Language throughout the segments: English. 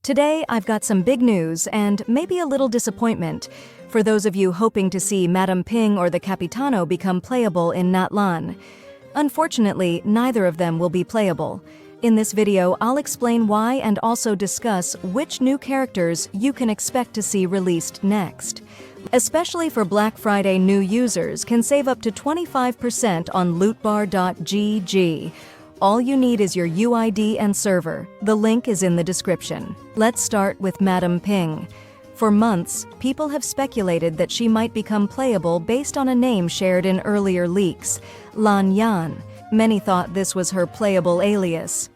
Today, I've got some big news and maybe a little disappointment for those of you hoping to see Madame Ping or the Capitano become playable in Natlan. Unfortunately, neither of them will be playable. In this video, I'll explain why and also discuss which new characters you can expect to see released next. Especially for Black Friday, new users can save up to 25% on lootbar.gg. All you need is your UID and server. The link is in the description. Let's start with Madame Ping. For months, people have speculated that she might become playable based on a name shared in earlier leaks, Lan Yan. Many thought this was her playable alias.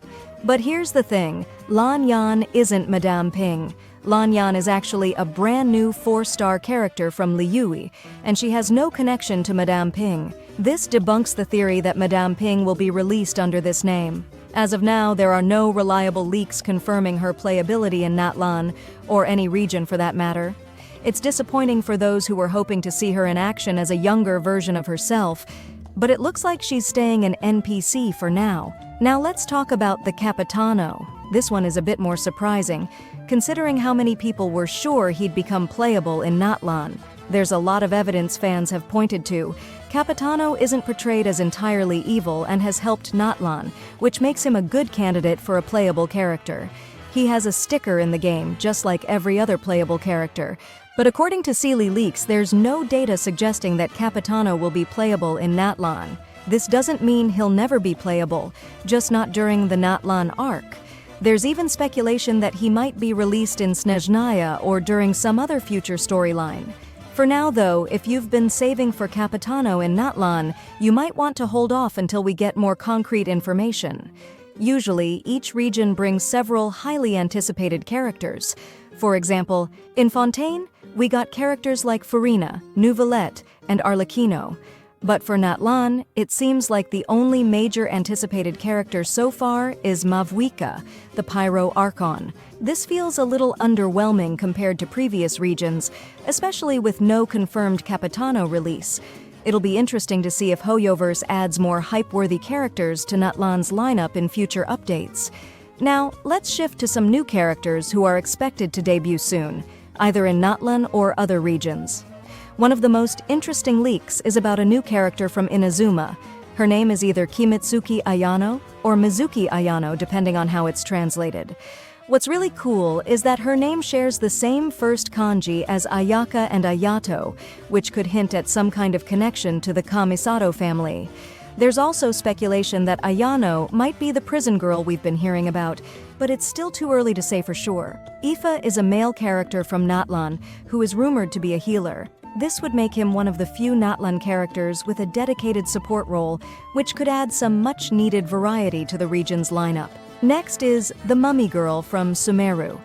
But here's the thing, Lan Yan isn't Madame Ping. Lan Yan is actually a brand new 4-star character from Liyue, and she has no connection to Madame Ping. This debunks the theory that Madame Ping will be released under this name. As of now, there are no reliable leaks confirming her playability in Natlan, or any region for that matter. It's disappointing for those who were hoping to see her in action as a younger version of herself, but it looks like she's staying an NPC for now. Now let's talk about the Capitano. This one is a bit more surprising, considering how many people were sure he'd become playable in Natlan. There's a lot of evidence fans have pointed to. Capitano isn't portrayed as entirely evil and has helped Natlan, which makes him a good candidate for a playable character. He has a sticker in the game, just like every other playable character. But according to Sealy Leaks, there's no data suggesting that Capitano will be playable in Natlan. This doesn't mean he'll never be playable, just not during the Natlan arc. There's even speculation that he might be released in Snezhnaya or during some other future storyline. For now though, if you've been saving for Capitano in Natlan, you might want to hold off until we get more concrete information. Usually, each region brings several highly anticipated characters. For example, in Fontaine, we got characters like Farina, Nouvelette, and Arlecchino. But for Natlan, it seems like the only major anticipated character so far is Mavuika, the Pyro Archon. This feels a little underwhelming compared to previous regions, especially with no confirmed Capitano release. It'll be interesting to see if Hoyoverse adds more hype-worthy characters to Natlan's lineup in future updates. Now, let's shift to some new characters who are expected to debut soon, either in Natlan or other regions. One of the most interesting leaks is about a new character from Inazuma. Her name is either Kimitsuki Ayano or Mizuki Ayano, depending on how it's translated. What's really cool is that her name shares the same first kanji as Ayaka and Ayato, which could hint at some kind of connection to the Kamisato family. There's also speculation that Ayano might be the prison girl we've been hearing about, but it's still too early to say for sure. Ifa is a male character from Natlan who is rumored to be a healer. This would make him one of the few Natlan characters with a dedicated support role, which could add some much-needed variety to the region's lineup. Next is the Mummy Girl from Sumeru.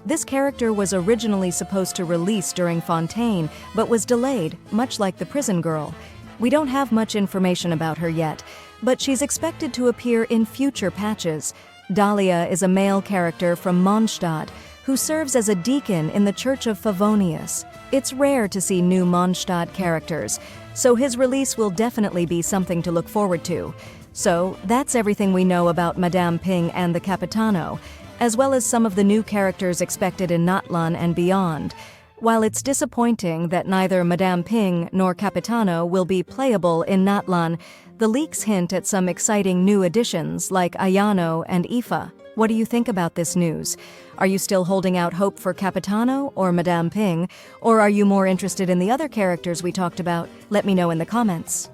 This character was originally supposed to release during Fontaine, but was delayed, much like the Prison Girl. We don't have much information about her yet, but she's expected to appear in future patches. Dahlia is a male character from Mondstadt, who serves as a deacon in the Church of Favonius. It's rare to see new Mondstadt characters, so his release will definitely be something to look forward to. So, that's everything we know about Madame Ping and the Capitano, as well as some of the new characters expected in Natlan and beyond. While it's disappointing that neither Madame Ping nor Capitano will be playable in Natlan, the leaks hint at some exciting new additions like Ayano and Ifa. What do you think about this news? Are you still holding out hope for Capitano or Madame Ping, or are you more interested in the other characters we talked about? Let me know in the comments.